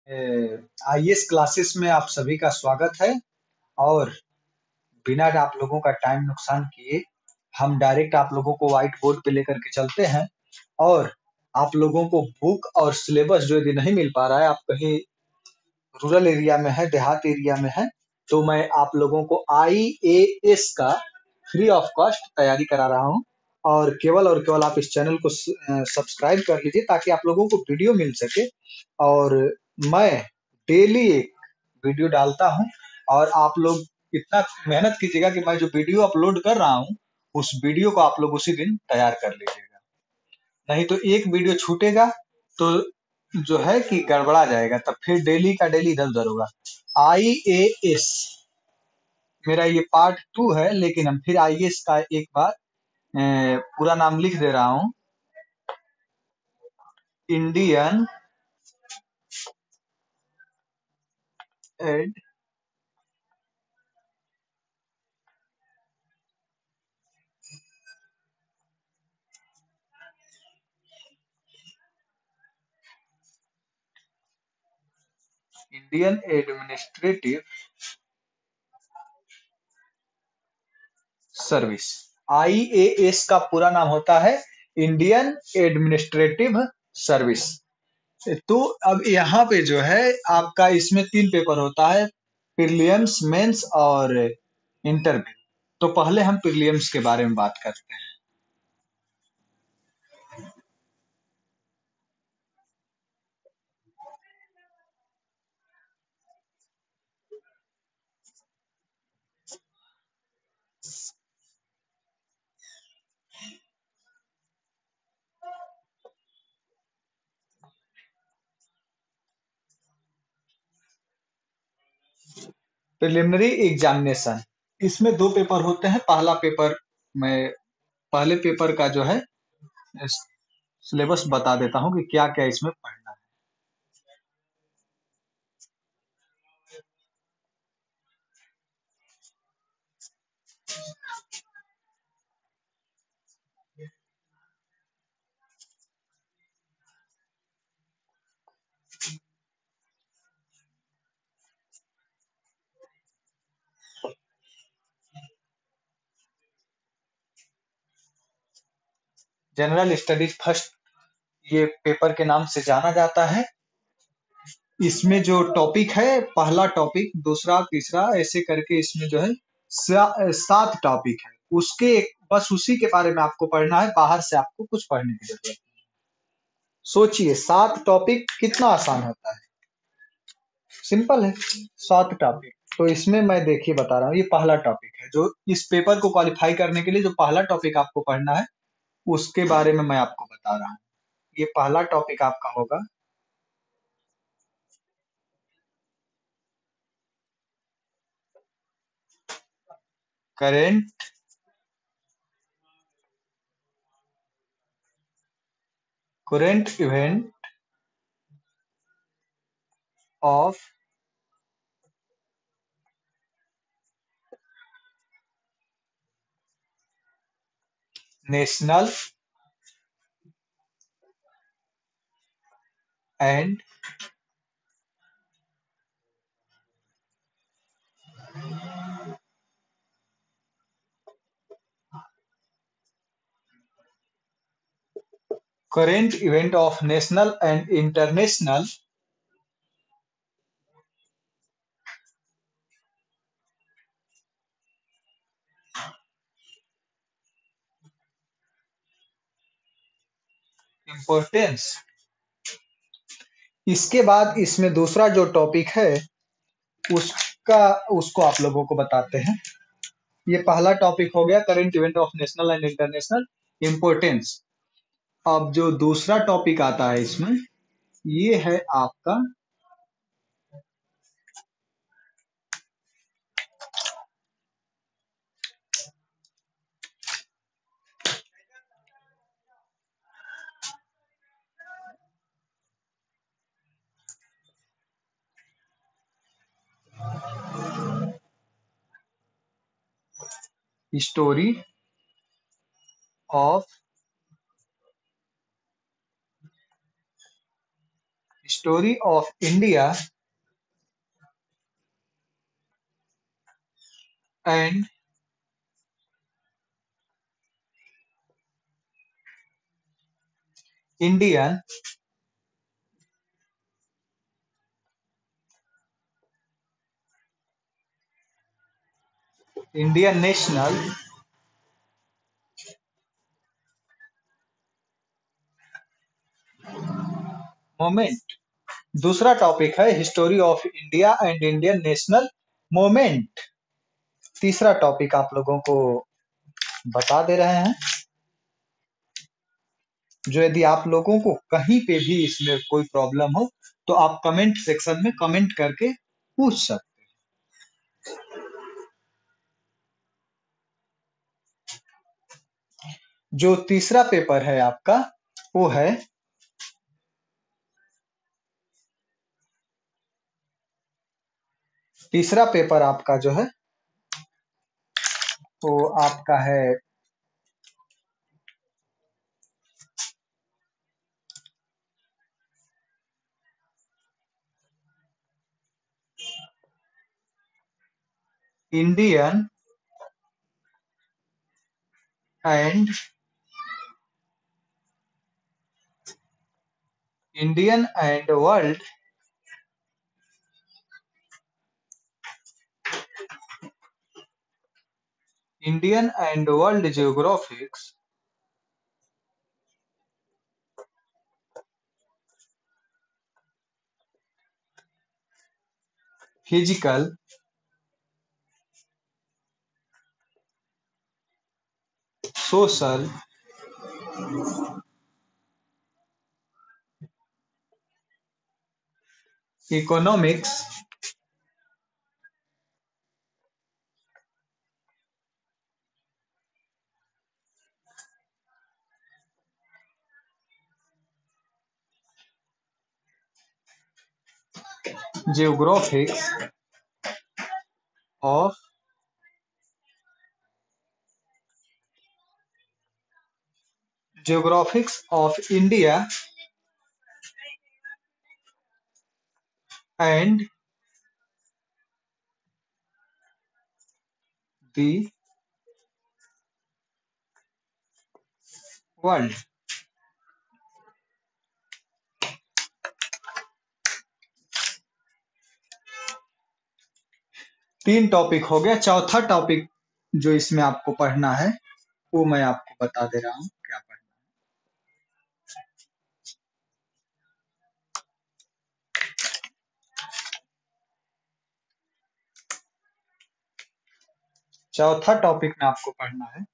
IAS classes में आप सभी का स्वागत है। और बिना आप लोगों का टाइम नुकसान किए हम डायरेक्ट आप लोगों को व्हाइट बोर्ड पे लेकर के चलते हैं। और आप लोगों को बुक और सिलेबस जो यदि नहीं मिल पा रहा है, आप कहीं रूरल एरिया में है, देहात एरिया में है, तो मैं आप लोगों को आईएएस का फ्री ऑफ कॉस्ट तैयारी करा रहा हूँ। और केवल आप इस चैनल को सब्सक्राइब कर लीजिए ताकि आप लोगों को वीडियो मिल सके। और मैं डेली एक वीडियो डालता हूँ और आप लोग इतना मेहनत कीजिएगा कि मैं जो वीडियो अपलोड कर रहा हूँ उस वीडियो को आप लोग उसी दिन तैयार कर लीजिएगा। नहीं तो एक वीडियो छूटेगा तो जो है कि गड़बड़ा जाएगा, तब फिर डेली का डेली इधर उधर होगा। आईएएस मेरा ये पार्ट 2 है, लेकिन हम फिर आईएएस का एक बार पूरा नाम लिख दे रहा हूँ। Indian ad Indian administrative service. IAS का पूरा नाम होता है इंडियन एडमिनिस्ट्रेटिव सर्विस। तो अब यहाँ पे जो है आपका इसमें 3 पेपर होता है, प्रीलिम्स, मेंस और इंटरव्यू। तो पहले हम प्रीलिम्स के बारे में बात करते हैं। प्रिलिमिनरी एग्जामिनेशन, इसमें 2 पेपर होते हैं। पहला पेपर, मैं पहले पेपर का जो है सिलेबस बता देता हूँ कि क्या क्या इसमें पढ़ना है। जनरल स्टडीज फर्स्ट ये पेपर के नाम से जाना जाता है। इसमें जो टॉपिक है, पहला टॉपिक, दूसरा, तीसरा, ऐसे करके इसमें जो है 7 टॉपिक है। उसके बस उसी के बारे में आपको पढ़ना है, बाहर से आपको कुछ पढ़ने की जरूरत नहीं। सोचिए 7 टॉपिक कितना आसान होता है, सिंपल है 7 टॉपिक। तो इसमें मैं देखिए बता रहा हूँ, ये पहला टॉपिक है जो इस पेपर को क्वालिफाई करने के लिए जो पहला टॉपिक आपको पढ़ना है उसके बारे में मैं आपको बता रहा हूँ। ये पहला टॉपिक आपका होगा current current event of national and current event of national and international importance। इसके बाद इसमें दूसरा जो टॉपिक है उसका उसको आप लोगों को बताते हैं। ये पहला टॉपिक हो गया current event of national and international importance. अब जो दूसरा टॉपिक आता है इसमें, ये है आपका story of Story of India and Indian national moment. दूसरा टॉपिक है history of India and Indian national moment. तीसरा टॉपिक आप लोगों को बता दे रहे हैं, जो यदि आप लोगों को कहीं पे भी इसमें कोई प्रॉब्लम हो तो आप कमेंट सेक्शन में कमेंट करके पूछ सकते। जो तीसरा पेपर है आपका वो है तीसरा पेपर आपका जो है वो आपका है Indian and world geographics physical social economics geographics of India and the world. तीन टॉपिक हो गया। चौथा टॉपिक जो इसमें आपको पढ़ना है वो मैं आपको बता दे रहा हूँ क्या पढ़ना। चौथा टॉपिक में आपको पढ़ना है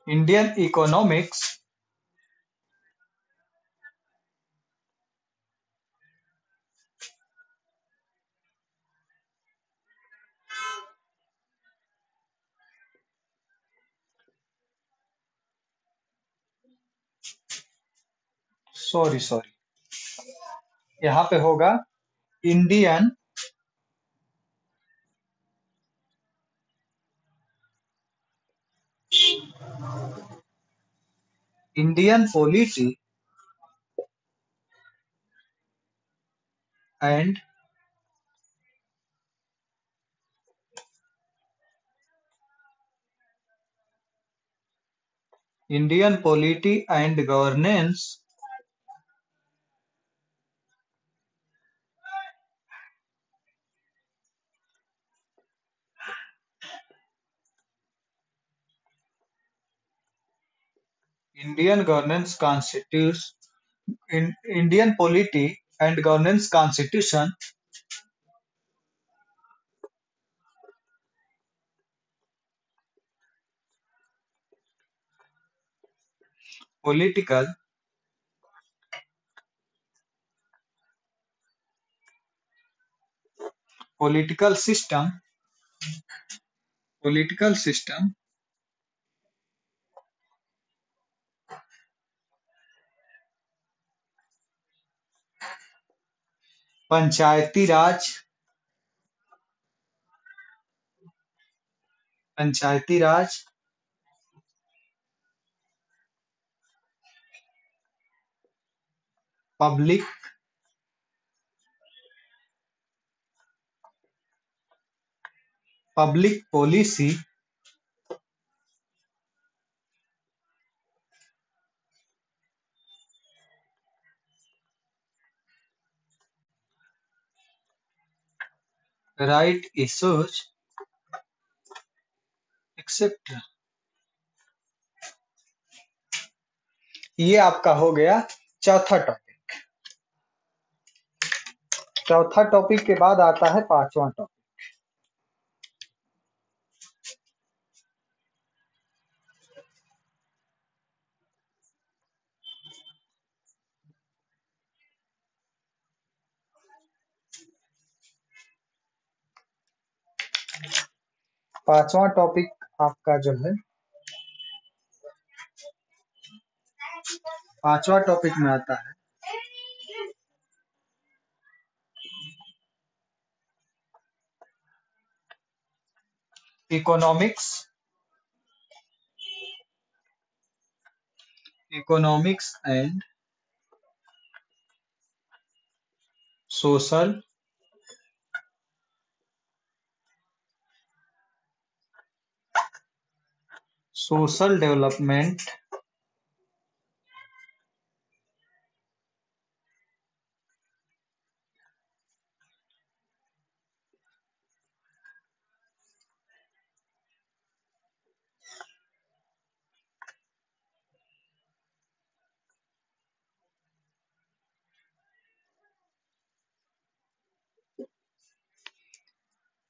इंडियन इकोनॉमिक्स सॉरी यहाँ पे होगा Indian polity and governance Indian polity and governance constitution political system Panchayati Raj, Panchayati Raj, public, public policy, right issues except. ये आपका हो गया चौथा टॉपिक। चौथा टॉपिक के बाद आता है पांचवा टॉपिक। पांचवा टॉपिक आपका जो है, पांचवा टॉपिक में आता है economics, economics and social social development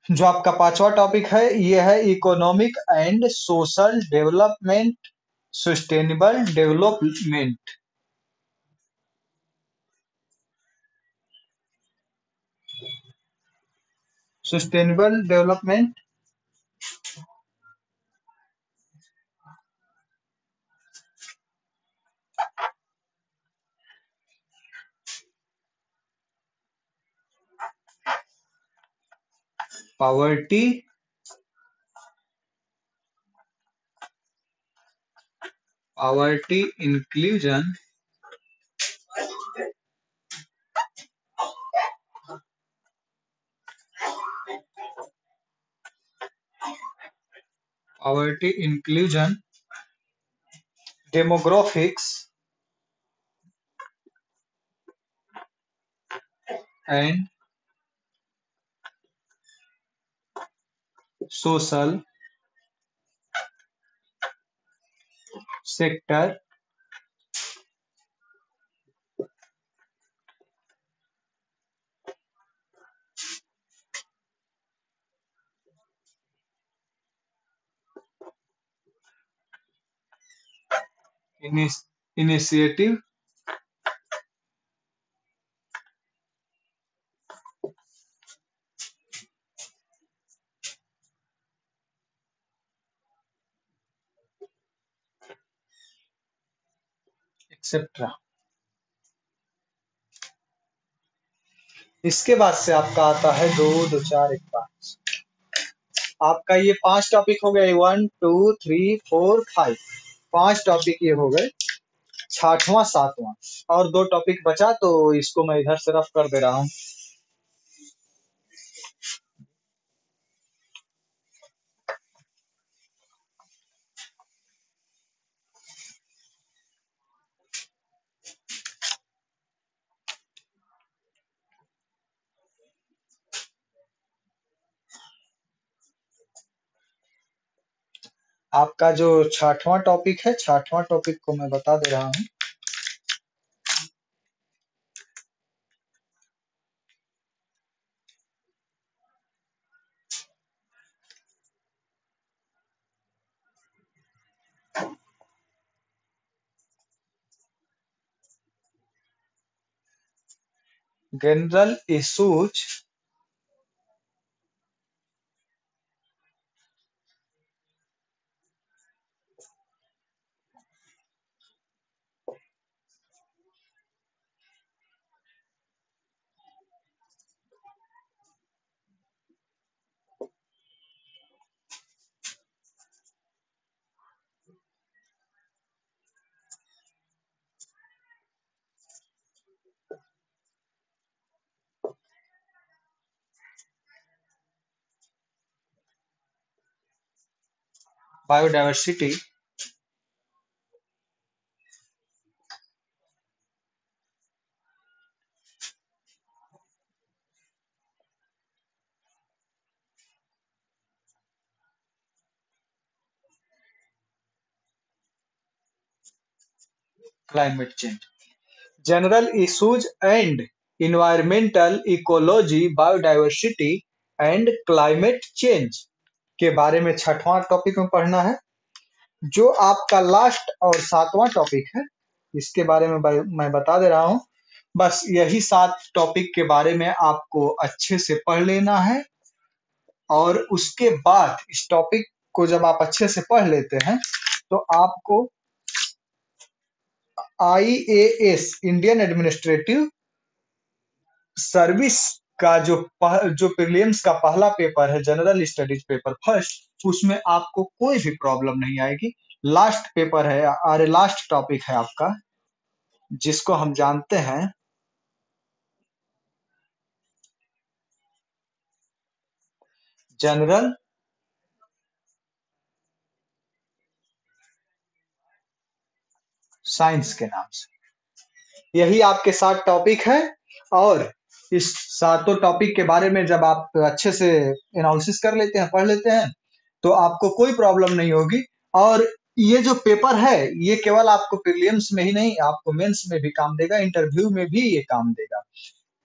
जो आपका पांचवा टॉपिक है ये है economic and social development, sustainable development. Sustainable development, poverty, poverty inclusion, poverty inclusion, demographics and social sector initiative etcetera. इसके बाद से आपका आता है दो दो चार एक पाँच। आपका ये पांच टॉपिक हो गए, 1 2 3 4 5। पांच टॉपिक ये हो गए, छठवां सातवां और दो टॉपिक बचा, तो इसको मैं इधर से रफ कर दे रहा हूँ। आपका जो छठवां टॉपिक है, छठवां टॉपिक को मैं बता दे रहा हूँ। General issues biodiversity climate change, general issues and environmental ecology biodiversity and climate change के बारे में छठवां टॉपिक में पढ़ना है, जो आपका लास्ट और सातवां टॉपिक है। इसके बारे में मैं बता दे रहा हूँ। बस यही 7 टॉपिक के बारे में आपको अच्छे से पढ़ लेना है, और उसके बाद इस टॉपिक को जब आप अच्छे से पढ़ लेते हैं तो आपको IAS इंडियन एडमिनिस्ट्रेटिव सर्विस का जो प्रीलिम्स का पहला पेपर है, जनरल स्टडीज पेपर फर्स्ट, उसमें आपको कोई भी प्रॉब्लम नहीं आएगी। लास्ट पेपर है, अरे लास्ट टॉपिक है आपका, जिसको हम जानते हैं जनरल साइंस के नाम से। यही आपके 7 टॉपिक है, और इस सातों टॉपिक के बारे में जब आप अच्छे से एनालिसिस कर लेते हैं, पढ़ लेते हैं, तो आपको कोई प्रॉब्लम नहीं होगी। और ये जो पेपर है, ये केवल आपको प्रीलिम्स में ही नहीं, आपको मेंस में भी काम देगा, इंटरव्यू में भी ये काम देगा।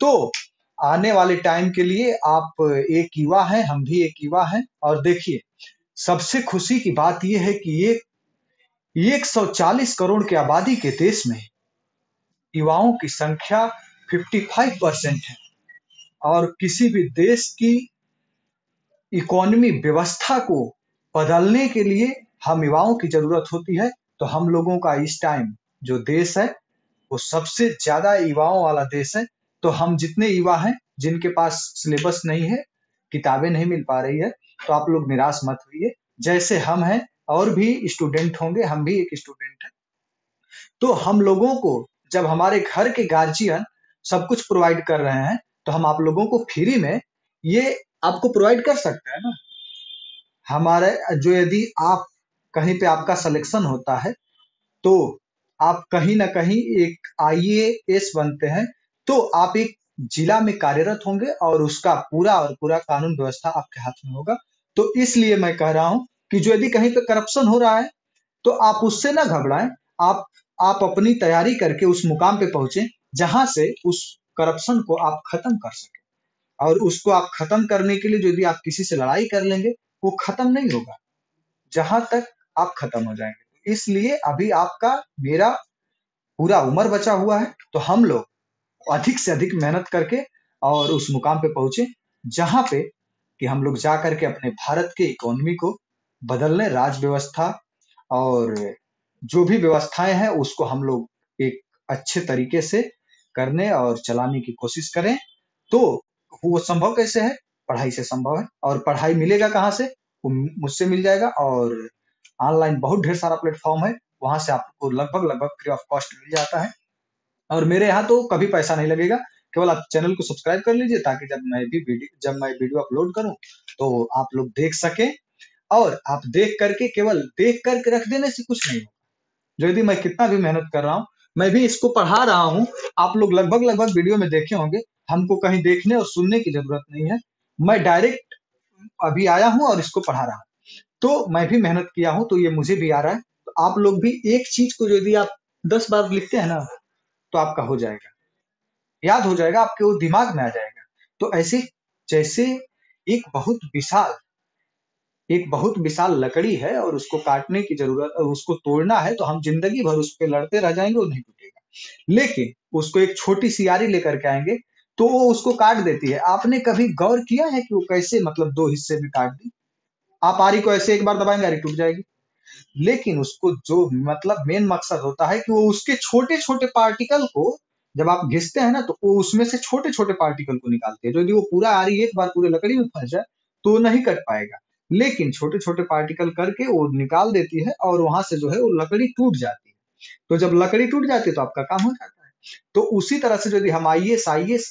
तो आने वाले टाइम के लिए आप एक युवा हैं, हम भी एक युवा हैं, और देखिए सबसे खुशी की बात यह है कि ये 140 करोड़ की आबादी के देश में युवाओं की संख्या 55% है, और किसी भी देश की इकोनॉमी व्यवस्था को बदलने के लिए हम युवाओं की जरूरत होती है। तो हम लोगों का इस टाइम जो देश है वो सबसे ज्यादा युवाओं वाला देश है। तो हम जितने युवा हैं जिनके पास सिलेबस नहीं है, किताबें नहीं मिल पा रही है, तो आप लोग निराश मत होइए। जैसे हम हैं और भी स्टूडेंट होंगे, हम भी एक स्टूडेंट हैं। तो हम लोगों को जब हमारे घर के गार्जियन सब कुछ प्रोवाइड कर रहे हैं, तो हम आप लोगों को फ्री में ये आपको प्रोवाइड कर सकते हैं ना। हमारे जो यदि आप कहीं पे आपका सिलेक्शन होता है, तो आप कहीं ना कहीं एक IAS बनते हैं, तो आप एक जिला में कार्यरत होंगे और उसका पूरा और पूरा कानून व्यवस्था आपके हाथ में होगा। तो इसलिए मैं कह रहा हूं कि जो यदि कहीं पे करप्शन हो रहा है, तो आप उससे ना घबराएं। आप आप अपनी तैयारी करके उस मुकाम पे पहुंचे जहां से उस करप्शन को आप खत्म कर सके। और उसको आप खत्म करने के लिए जो यदि आप किसी से लड़ाई कर लेंगे, वो खत्म नहीं होगा जहां तक आप खत्म हो जाएंगे। इसलिए अभी आपका मेरा पूरा उम्र बचा हुआ है, तो हम लोग अधिक से अधिक मेहनत करके और उस मुकाम पे पहुंचे जहां पे कि हम लोग जा करके अपने भारत के इकोनॉमी को बदल लें, राज व्यवस्था और जो भी व्यवस्थाएं हैं उसको हम लोग एक अच्छे तरीके से करने और चलाने की कोशिश करें। तो वो संभव कैसे है? पढ़ाई से संभव है। और पढ़ाई मिलेगा कहाँ से? वो मुझसे मिल जाएगा, और ऑनलाइन बहुत ढेर सारा प्लेटफॉर्म है, वहां से आपको लगभग लगभग फ्री ऑफ कॉस्ट मिल जाता है। और मेरे यहाँ तो कभी पैसा नहीं लगेगा, केवल आप चैनल को सब्सक्राइब कर लीजिए, ताकि जब मैं वीडियो अपलोड करूं तो आप लोग देख सके। और आप देख करके, केवल देख करके रख देने से कुछ नहीं होगा। जो यदि मैं कितना भी मेहनत कर रहा हूँ, मैं भी इसको पढ़ा रहा हूँ, आप लोग लगभग लगभग वीडियो में देखे होंगे, हमको कहीं देखने और सुनने की जरूरत नहीं है। मैं डायरेक्ट अभी आया हूँ और इसको पढ़ा रहा हूँ, तो मैं भी मेहनत किया हूँ, तो ये मुझे भी आ रहा है। तो आप लोग भी एक चीज को यदि आप 10 बार लिखते हैं ना, तो आपका हो जाएगा, याद हो जाएगा, आपके वो दिमाग में आ जाएगा। तो ऐसे जैसे एक बहुत विशाल एक बहुत विशाल लकड़ी है और उसको काटने की जरूरत, उसको तोड़ना है, तो हम जिंदगी भर उस पर लड़ते रह जाएंगे, वो नहीं टूटेगा। लेकिन उसको एक छोटी सी आरी लेकर के आएंगे तो वो उसको काट देती है। आपने कभी गौर किया है कि वो कैसे, मतलब 2 हिस्से में काट दी? आप आरी को ऐसे एक बार दबाएंगे, आरी टूट जाएगी। लेकिन उसको जो मतलब मेन मकसद होता है कि वो उसके छोटे छोटे पार्टिकल को जब आप घिसते हैं ना, तो वो उसमें से छोटे छोटे पार्टिकल को निकालते हैं। जो यदि वो पूरा आरी एक बार पूरे लकड़ी में फंस जाए तो वो नहीं कट पाएगा, लेकिन छोटे छोटे पार्टिकल करके वो निकाल देती है, और वहां से जो है वो लकड़ी टूट जाती है। तो जब लकड़ी टूट जाती है तो आपका काम हो जाता है। तो उसी तरह से यदि हम IAS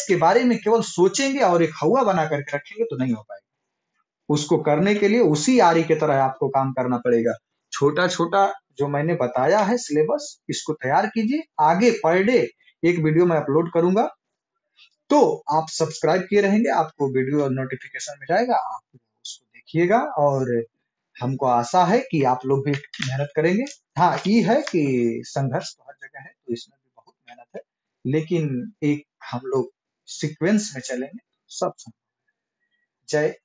के बारे में केवल सोचेंगे और एक हवा बना करके रखेंगे, तो नहीं हो पाएगा। उसको करने के लिए उसी आरी की तरह आपको काम करना पड़ेगा। छोटा-छोटा जो मैंने बताया है सिलेबस, इसको तैयार कीजिए। आगे पर डे एक वीडियो मैं अपलोड करूँगा, तो आप सब्सक्राइब किए रहेंगे, आपको वीडियो नोटिफ़िकेशन मिल जाएगा, आप उसको देखिएगा और हमको आशा है कि आप लोग भी मेहनत करेंगे। हाँ, ये है कि संघर्ष तो हर जगह है, तो इसमें भी बहुत मेहनत है, लेकिन एक हम लोग सीक्वेंस में चलेंगे, सब संभव है। जय